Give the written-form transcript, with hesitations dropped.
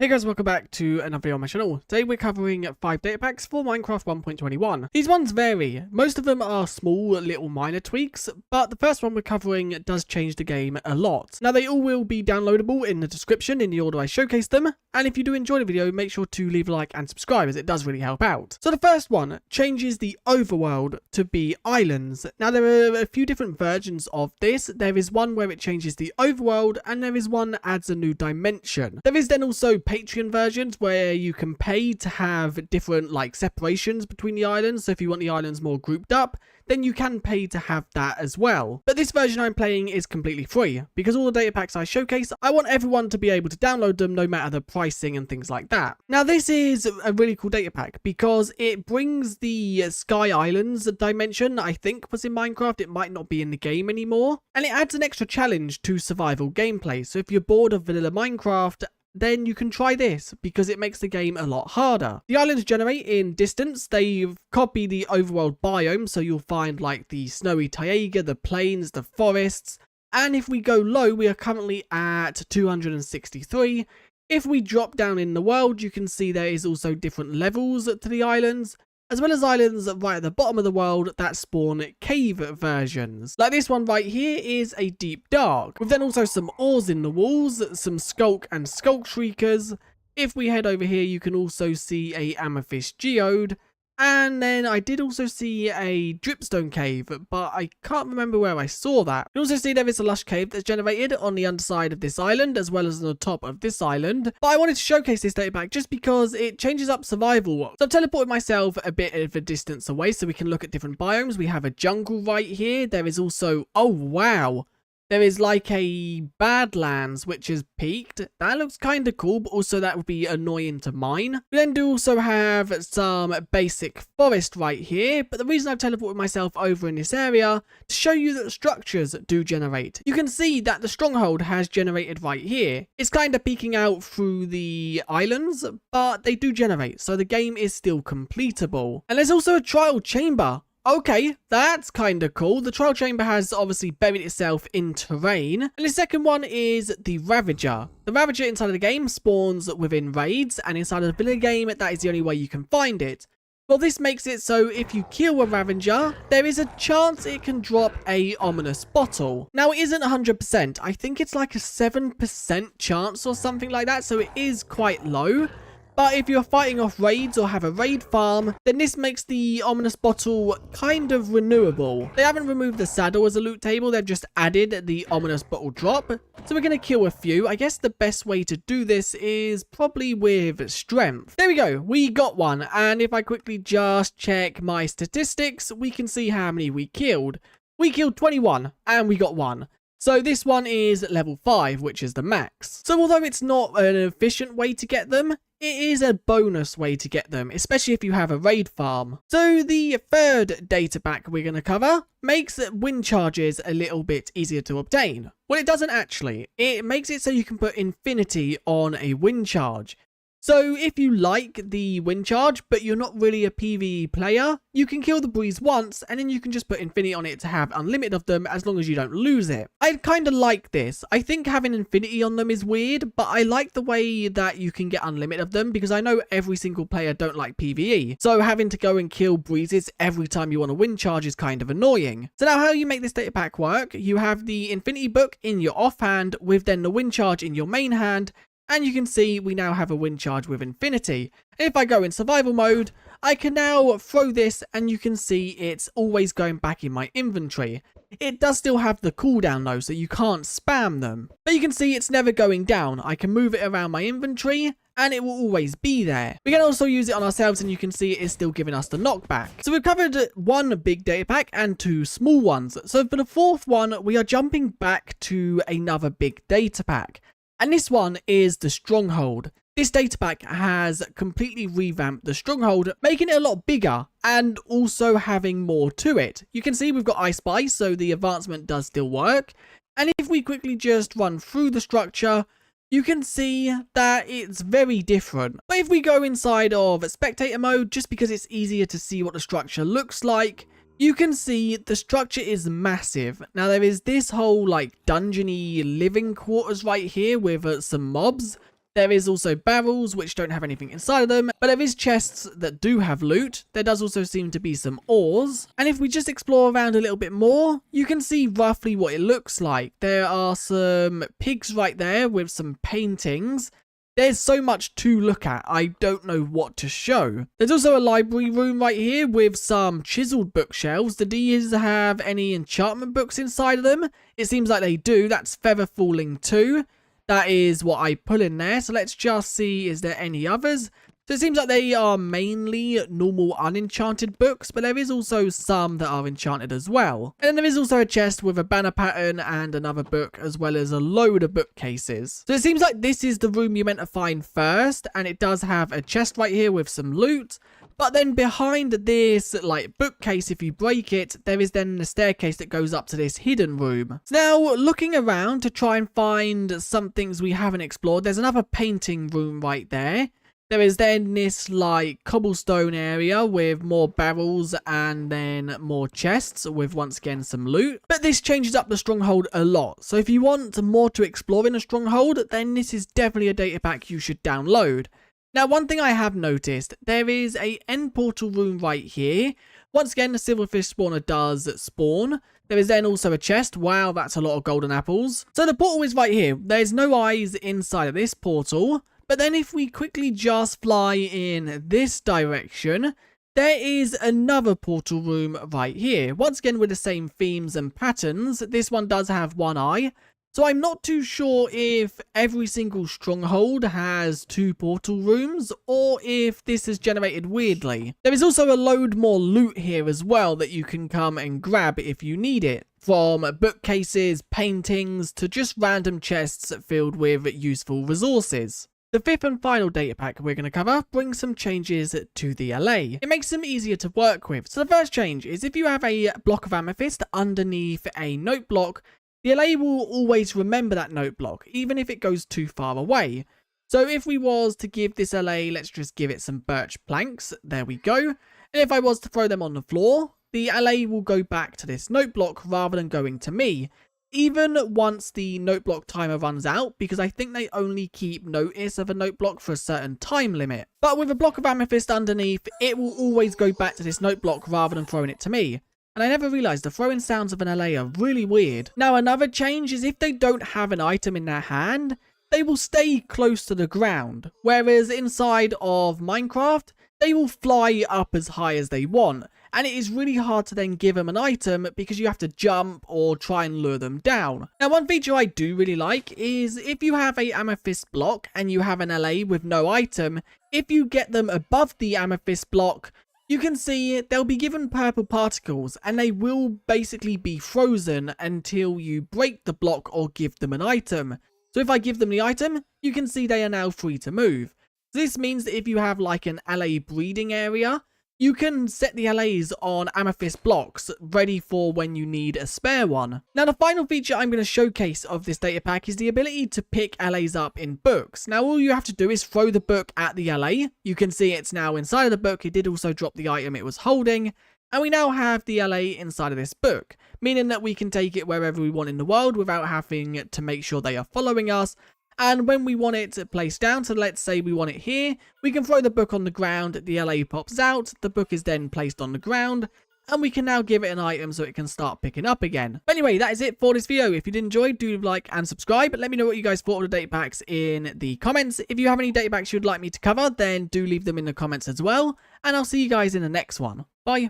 Hey guys, welcome back to another video on my channel. Today we're covering 5 data packs for Minecraft 1.21. These ones vary. Most of them are small little minor tweaks, but the first one we're covering does change the game a lot. Now they all will be downloadable in the description in the order I showcase them, and if you do enjoy the video, make sure to leave a like and subscribe as it does really help out. So the first one changes the overworld to be islands. Now there are a few different versions of this. There is one where it changes the overworld, and there is one that adds a new dimension. There is then also Patreon versions where you can pay to have different separations between the islands. So if you want the islands more grouped up, then you can pay to have that as well. But this version I'm playing is completely free because all the data packs I showcase, I want everyone to be able to download them no matter the pricing and things like that. Now this is a really cool data pack because it brings the Sky Islands dimension I think was in Minecraft. It might not be in the game anymore. And it adds an extra challenge to survival gameplay. So if you're bored of vanilla Minecraft, then you can try this because it makes the game a lot harder. The islands generate in distance. They've copied the overworld biome, so you'll find like the snowy taiga, the plains, the forests. And if we go low, we are currently at 263. If we drop down in the world, you can see there is also different levels to the islands, as well as islands right at the bottom of the world that spawn cave versions. Like this one right here is a deep dark, with then also some ores in the walls, some skulk and skulk shriekers. If we head over here, you can also see a amethyst geode. And then I did also see a dripstone cave, but I can't remember where I saw that. You can also see there is a lush cave that's generated on the underside of this island, as well as on the top of this island. But I wanted to showcase this data pack just because it changes up survival. So I've teleported myself a bit of a distance away so we can look at different biomes. We have a jungle right here. There is also, oh wow, there is like a Badlands which is peaked. That looks kind of cool, but also that would be annoying to mine. We then do also have some basic forest right here, but the reason I've teleported myself over in this area to show you that the structures do generate. You can see that the Stronghold has generated right here. It's kind of peeking out through the islands, but they do generate, so the game is still completable. And there's also a trial chamber. Okay, that's kind of cool. The trial chamber has obviously buried itself in terrain. And the second one is the Ravager. The Ravager inside of the game spawns within raids, and inside of the vanilla game, that is the only way you can find it. Well, this makes it so if you kill a Ravager, there is a chance it can drop a ominous bottle. Now, it isn't 100%. I think it's like a 7% chance or something like that, so it is quite low. But if you're fighting off raids or have a raid farm, then this makes the ominous bottle kind of renewable. They haven't removed the saddle as a loot table, they've just added the ominous bottle drop. So we're going to kill a few. I guess the best way to do this is probably with strength. There we go, we got one. And if I quickly just check my statistics, we can see how many we killed. We killed 21 and we got one. So this one is level 5, which is the max. So although it's not an efficient way to get them, it is a bonus way to get them, especially if you have a raid farm. So the third data pack we're going to cover makes wind charges a little bit easier to obtain. Well, it doesn't actually. It makes it so you can put infinity on a wind charge. So if you like the wind charge, but you're not really a PvE player, you can kill the breeze once, and then you can just put infinity on it to have unlimited of them as long as you don't lose it. I kind of like this. I think having infinity on them is weird, but I like the way that you can get unlimited of them because I know every single player don't like PvE. So having to go and kill breezes every time you want a wind charge is kind of annoying. So now how you make this data pack work, you have the infinity book in your offhand with then the wind charge in your main hand. And you can see we now have a wind charge with infinity. If I go in survival mode, I can now throw this and you can see it's always going back in my inventory. It does still have the cooldown though, so you can't spam them. But you can see it's never going down. I can move it around my inventory and it will always be there. We can also use it on ourselves and you can see it is still giving us the knockback. So we've covered one big data pack and two small ones. So for the fourth one, we are jumping back to another big data pack. And this one is the Stronghold. This data pack has completely revamped the Stronghold, making it a lot bigger and also having more to it. You can see we've got I Spy, so the advancement does still work. And if we quickly just run through the structure, you can see that it's very different. But if we go inside of spectator mode, just because it's easier to see what the structure looks like, you can see the structure is massive. Now there is this whole dungeony living quarters right here with some mobs. There is also barrels which don't have anything inside of them, but there is chests that do have loot. There does also seem to be some ores. And if we just explore around a little bit more, you can see roughly what it looks like. There are some pigs right there with some paintings. There's so much to look at, I don't know what to show. There's also a library room right here with some chiseled bookshelves. Do these have any enchantment books inside of them? It seems like they do. That's feather falling too. That is what I put in there. So let's just see, is there any others? So it seems like they are mainly normal unenchanted books, but there is also some that are enchanted as well. And then there is also a chest with a banner pattern and another book, as well as a load of bookcases. So it seems like this is the room you're meant to find first, and it does have a chest right here with some loot. But then behind this, like, bookcase, if you break it, there is then a staircase that goes up to this hidden room. So now, looking around to try and find some things we haven't explored, there's another painting room right there. There is then this, like, cobblestone area with more barrels and then more chests with, once again, some loot. But this changes up the Stronghold a lot. So if you want more to explore in a Stronghold, then this is definitely a data pack you should download. Now, one thing I have noticed, there is a end portal room right here. Once again, the silverfish spawner does spawn. There is then also a chest. Wow, that's a lot of golden apples. So the portal is right here. There's no eyes inside of this portal. But then if we quickly just fly in this direction, there is another portal room right here. Once again, with the same themes and patterns. This one does have one eye. So I'm not too sure if every single Stronghold has 2 portal rooms or if this is generated weirdly. There is also a load more loot here as well that you can come and grab if you need it. From bookcases, paintings, to just random chests filled with useful resources. The 5th and final data pack we're going to cover brings some changes to the LA. It makes them easier to work with. So the first change is if you have a block of amethyst underneath a note block, the LA will always remember that note block, even if it goes too far away. So if we was to give this LA, let's just give it some birch planks. There we go. And if I was to throw them on the floor, the LA will go back to this note block rather than going to me. Even once the note block timer runs out, because I think they only keep notice of a note block for a certain time limit. But with a block of amethyst underneath, it will always go back to this note block rather than throwing it to me. And I never realised the throwing sounds of an LA are really weird. Now another change is if they don't have an item in their hand, they will stay close to the ground. Whereas inside of Minecraft, they will fly up as high as they want. And it is really hard to then give them an item because you have to jump or try and lure them down. Now one feature I do really like is if you have a amethyst block and you have an LA with no item, if you get them above the amethyst block, you can see they'll be given purple particles and they will basically be frozen until you break the block or give them an item. So if I give them the item, you can see they are now free to move. This means that if you have like an LA breeding area, you can set the LAs on amethyst blocks ready for when you need a spare one. Now the final feature I'm going to showcase of this data pack is the ability to pick LAs up in books. Now all you have to do is throw the book at the LA. You can see it's now inside of the book. It did also drop the item it was holding. And we now have the LA inside of this book, meaning that we can take it wherever we want in the world without having to make sure they are following us. And when we want it placed down, so let's say we want it here, we can throw the book on the ground, the LA pops out, the book is then placed on the ground, and we can now give it an item so it can start picking up again. But anyway, that is it for this video. If you did enjoy, do like and subscribe. Let me know what you guys thought of the data packs in the comments. If you have any data packs you'd like me to cover, then do leave them in the comments as well. And I'll see you guys in the next one. Bye.